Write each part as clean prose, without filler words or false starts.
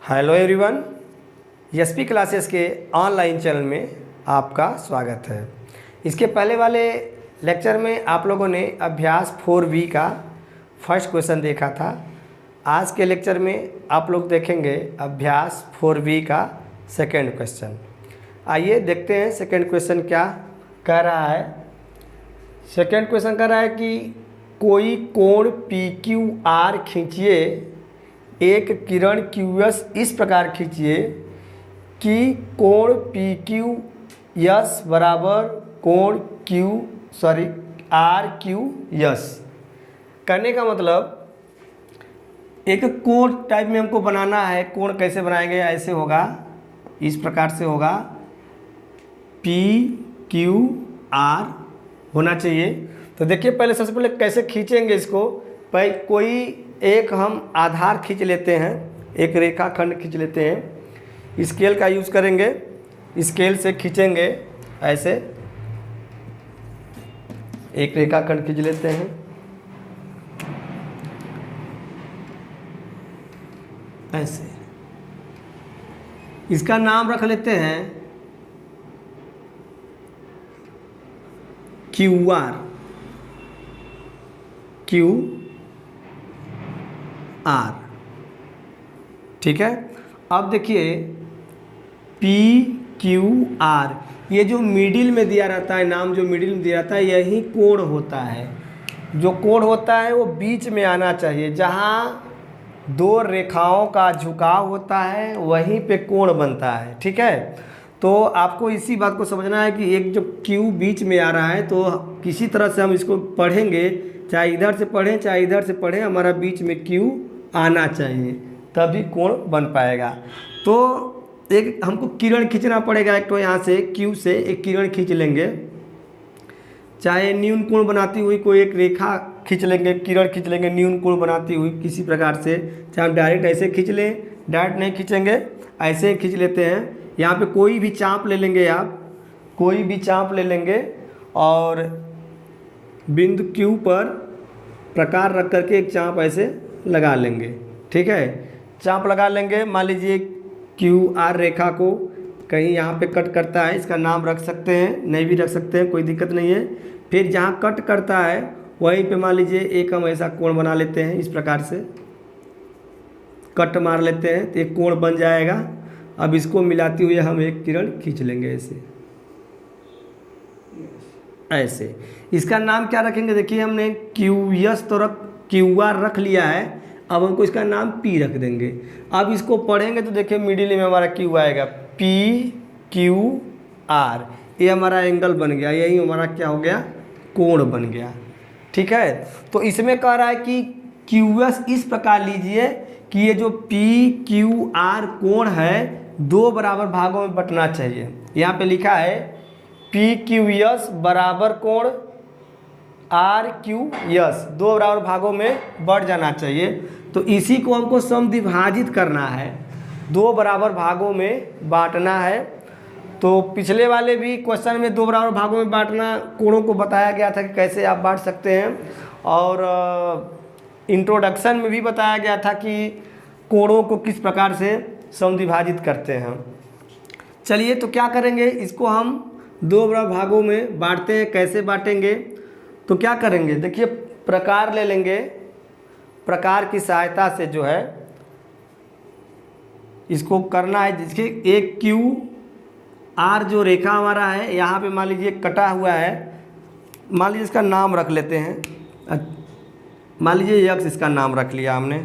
Hello everyone, SP classes के online channel में आपका स्वागत है। इसके पहले वाले लेक्चर में आप लोगों ने अभ्यास 4B का फर्स्ट क्वेश्चन देखा था। आज के लेक्चर में आप लोग देखेंगे अभ्यास 4B का सेकंड क्वेश्चन। आइए देखते हैं सेकंड क्वेश्चन क्या कह रहा है। सेकंड क्वेश्चन कह रहा है कि कोई कोण PQR खींचिए, एक किरण QS इस प्रकार खींचिए कि कोण PQS बराबर कोण RQS। करने का मतलब एक कोण टाइप में हमको बनाना है। कोण कैसे बनाएंगे? ऐसे होगा, इस प्रकार से होगा, PQR होना चाहिए। तो देखिए पहले सबसे पहले कैसे खींचेंगे इसको। पहले कोई एक हम आधार खींच लेते हैं, एक रेखाखंड खींच लेते हैं। स्केल का यूज़ करेंगे, स्केल से खींचेंगे। ऐसे एक रेखाखंड खींच लेते हैं, ऐसे। इसका नाम रख लेते हैं QR। ठीक है। अब देखिए PQR, ये जो मिडिल में दिया रहता है, नाम जो मिडिल में दिया रहता है, यही कोण होता है। जो कोण होता है वो बीच में आना चाहिए। जहाँ दो रेखाओं का झुकाव होता है वहीं पे कोण बनता है। ठीक है। तो आपको इसी बात को समझना है कि एक जो Q बीच में आ रहा है, तो किसी तरह से हम इसको पढ़ेंगे, चाहे इधर से पढ़ें चाहे इधर से पढ़ें, हमारा बीच में Q आना चाहिए, तभी कोण बन पाएगा। तो एक हमको किरण खींचना पड़ेगा। एक तो यहाँ से Q से एक किरण खींच लेंगे, चाहे न्यून कोण बनाती हुई कोई एक रेखा खींच लेंगे, किरण खींच लेंगे न्यून कोण बनाती हुई किसी प्रकार से। चाहे हम डायरेक्ट ऐसे खींच लें, डायरेक्ट नहीं खींचेंगे, ऐसे ही खींच लेते हैं। यहाँ पे कोई भी चाप ले लेंगे, आप कोई भी चाप ले लेंगे और बिंदु Q पर प्रकार रख करके एक चाप ऐसे लगा लेंगे। ठीक है, चाप लगा लेंगे। मान लीजिए QR रेखा को कहीं यहाँ पे कट करता है, इसका नाम रख सकते हैं, नहीं भी रख सकते हैं, कोई दिक्कत नहीं है। फिर जहाँ कट करता है वहीं पे मान लीजिए एक हम ऐसा कोण बना लेते हैं, इस प्रकार से कट मार लेते हैं तो एक कोण बन जाएगा। अब इसको मिलाते हुए हम एक किरण खींच लेंगे, ऐसे ऐसे। इसका नाम क्या रखेंगे? देखिए हमने QS तो QR रख लिया है, अब हमको इसका नाम P रख देंगे। अब इसको पढ़ेंगे तो देखिए मिडिल में हमारा Q आएगा, PQR। ये हमारा एंगल बन गया, यही हमारा क्या हो गया? कोण बन गया। ठीक है। तो इसमें कह रहा है कि QS इस प्रकार लीजिए कि ये जो PQR कोण है दो बराबर भागों में बंटना चाहिए। यहाँ पे लिखा है PQS बराबर कोण RQS, दो बराबर भागों में बढ़ जाना चाहिए। तो इसी को हमको समद्विभाजित करना है, दो बराबर भागों में बांटना है। तो पिछले वाले भी क्वेश्चन में दो बराबर भागों में बांटना कोणों को बताया गया था कि कैसे आप बांट सकते हैं, और इंट्रोडक्शन में भी बताया गया था कि कोणों को किस प्रकार से समद्विभाजित करते हैं। चलिए तो क्या करेंगे, इसको हम दो बराबर भागों में बांटते हैं। कैसे बांटेंगे? तो क्या करेंगे, देखिए प्रकार ले लेंगे, प्रकार की सहायता से जो है इसको करना है। जिसके एक QR जो रेखा हमारा है यहाँ पे मान लीजिए कटा हुआ है, मान लीजिए इसका नाम रख लेते हैं, मान लीजिए X इसका नाम रख लिया हमने।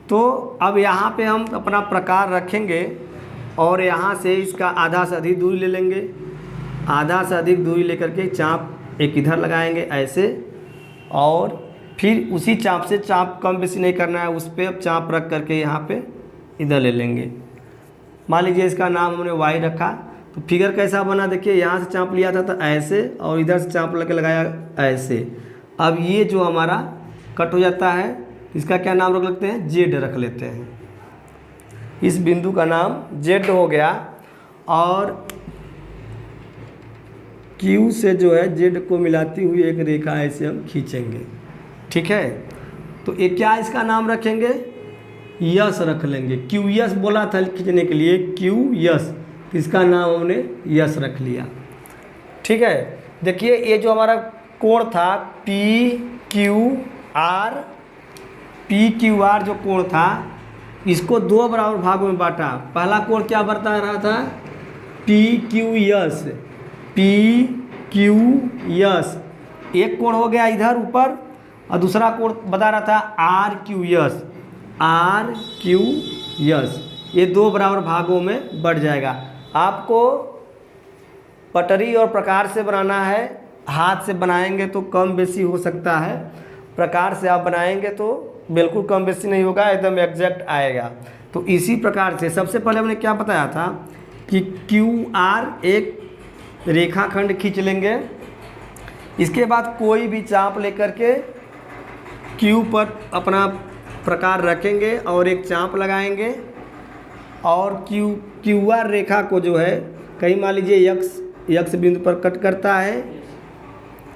तो अब यहाँ पे हम अपना प्रकार रखेंगे और यहाँ से इसका आधा से अधिक दूरी ले लेंगे, आधा से अधिक दूरी लेकर के चाप एक इधर लगाएंगे ऐसे, और फिर उसी चाप से, चाप कम बेसी नहीं करना है, उस पर चाप रख करके यहाँ पे इधर ले लेंगे। मान लीजिए इसका नाम हमने Y रखा। तो फिगर कैसा बना? देखिए यहाँ से चाप लिया था तो ऐसे, और इधर से चाप लगे लगाया ऐसे। अब ये जो हमारा कट हो जाता है, इसका क्या नाम रख लेते हैं? Z रख लेते हैं। इस बिंदु का नाम Z हो गया, और Q से जो है Z को मिलाती हुई एक रेखा ऐसे हम खींचेंगे। ठीक है। तो ये क्या इसका नाम रखेंगे? यस रख लेंगे। क्यू यस बोला था खींचने के लिए, क्यू यस, इसका नाम हमने यस रख लिया। ठीक है, देखिए ये जो हमारा कोण था पी क्यू आर जो कोण था इसको दो बराबर भागों में बांटा। पहला कोण क्या बता रहा था, पी क्यू यस, एक कोण हो गया इधर ऊपर और दूसरा कोण बता रहा था आर क्यू यस, ये दो बराबर भागों में बढ़ जाएगा। आपको पटरी और प्रकार से बनाना है, हाथ से बनाएंगे तो कम बेसी हो सकता है, प्रकार से आप बनाएंगे तो बिल्कुल कम बेसी नहीं होगा, एकदम एग्जैक्ट आएगा। तो इसी प्रकार से सबसे पहले हमने क्या बताया था कि क्यू आर एक रेखाखंड खींच लेंगे। इसके बाद कोई भी चाप लेकर के क्यू पर अपना प्रकार रखेंगे और एक चाप लगाएंगे और क्यू आर रेखा को जो है कहीं मान लीजिए यक्स बिंदु पर कट करता है,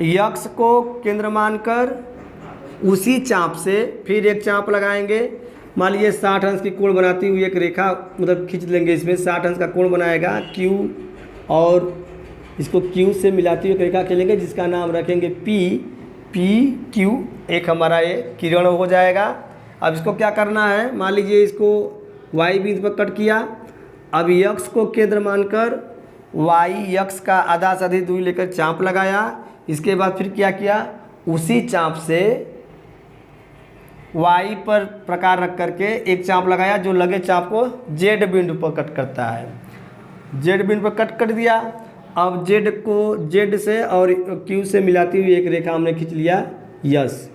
यक्स को केंद्र मानकर उसी चाप से फिर एक चाप लगाएंगे। मान लीजिए 60 अंश की कोण बनाती हुई एक रेखा मतलब खींच लेंगे, इसमें 60 अंश का कोण बनाएगा क्यू और इसको क्यू से मिलाती हुई रेखा खींचेंगे जिसका नाम रखेंगे पी क्यू, एक हमारा ये किरण हो जाएगा। अब इसको क्या करना है, मान लीजिए इसको वाई बिंदु पर कट किया, अब यक्स को केंद्र मानकर वाई यक्स का आधा से अधिक दूरी लेकर चाप लगाया। इसके बाद फिर क्या किया, उसी चाप से वाई पर प्रकार रख करके एक चाप लगाया जो लगे चाप को जेड बिंदु पर कट करता है, जेड बिंदु पर कट कर दिया। अब जेड को जेड से और क्यू से मिलाती हुई एक रेखा हमने खींच लिया यस।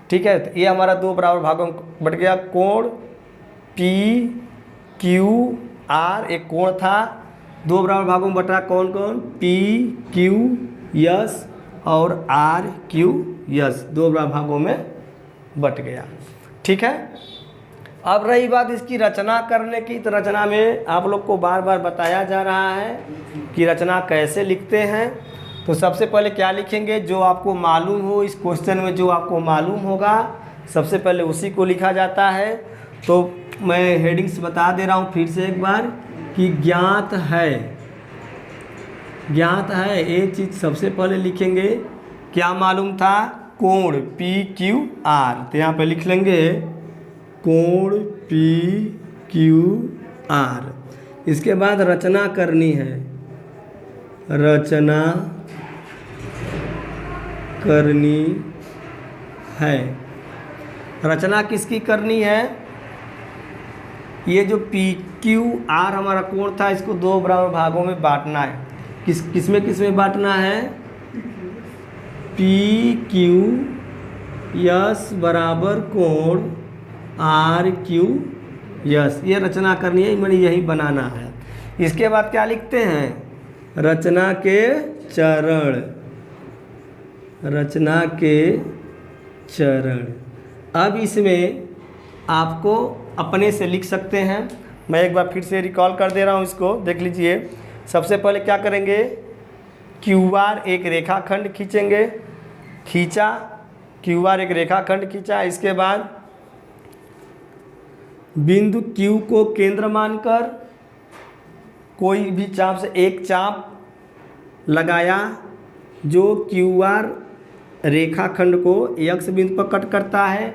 ठीक है, तो ये हमारा दो बराबर भागों में बट गया। कोण पी क्यू आर एक कोण था, दो बराबर भागों में बटा कौन कौन, पी क्यू यस और आर क्यू यस, दो बराबर भागों में बट गया। ठीक है, अब रही बात इसकी रचना करने की, तो रचना में आप लोग को बार बार बताया जा रहा है कि रचना कैसे लिखते हैं। तो सबसे पहले क्या लिखेंगे, जो आपको मालूम हो, इस क्वेश्चन में जो आपको मालूम होगा सबसे पहले उसी को लिखा जाता है। तो मैं हेडिंग्स बता दे रहा हूँ फिर से एक बार कि ज्ञात है ये चीज़ सबसे पहले लिखेंगे। क्या मालूम था, कोण पी क्यू आर, तो यहाँ पे लिख लेंगे कोण पी क्यू आर। इसके बाद रचना करनी है, रचना करनी है। रचना किसकी करनी है, ये जो पी क्यू आर हमारा कोण था इसको दो बराबर भागों में बांटना है। किसमें बांटना है, पी क्यू यस बराबर कोण आर क्यू यस, ये रचना करनी है, मैंने यही बनाना है। इसके बाद क्या लिखते हैं, रचना के चरण, रचना के चरण। अब इसमें आपको अपने से लिख सकते हैं, मैं एक बार फिर से रिकॉल कर दे रहा हूँ, इसको देख लीजिए। सबसे पहले क्या करेंगे, क्यू आर एक रेखाखंड खींचेंगे, खींचा क्यू आर एक रेखाखंड खींचा। इसके बाद बिंदु क्यू को केंद्र मानकर कोई भी चाप से एक चाप लगाया जो क्यू आर रेखाखंड को यक्स बिंदु पर कट करता है।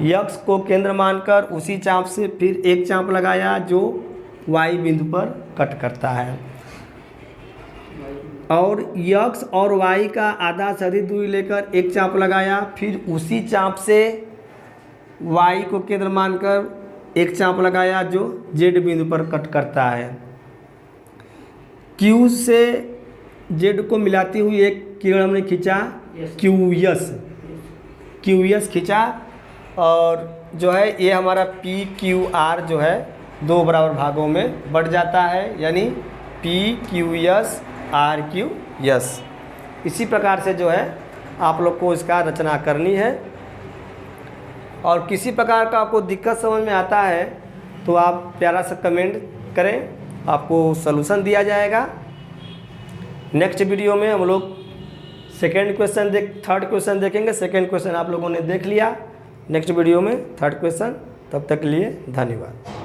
यक्स को केंद्र मानकर उसी चाप से फिर एक चाप लगाया जो वाई बिंदु पर कट करता है, और यक्स और वाई का आधा से अधिक दूरी लेकर एक चाप लगाया, फिर उसी चाप से वाई को केंद्र मानकर एक चाप लगाया जो जेड बिंदु पर कट करता है। क्यू से जेड को मिलाती हुई एक किरण हमने खींचा क्यू यस खींचा, और जो है ये हमारा पी क्यू आर जो है दो बराबर भागों में बढ़ जाता है, यानी P Q S R Q S. इसी प्रकार से जो है आप लोग को इसका रचना करनी है। और किसी प्रकार का आपको दिक्कत समझ में आता है तो आप प्यारा सा कमेंट करें, आपको सलूशन दिया जाएगा। नेक्स्ट वीडियो में हम लोग थर्ड क्वेश्चन देखेंगे। सेकेंड क्वेश्चन आप लोगों ने देख लिया, नेक्स्ट वीडियो में थर्ड क्वेश्चन तब तक के लिए धन्यवाद।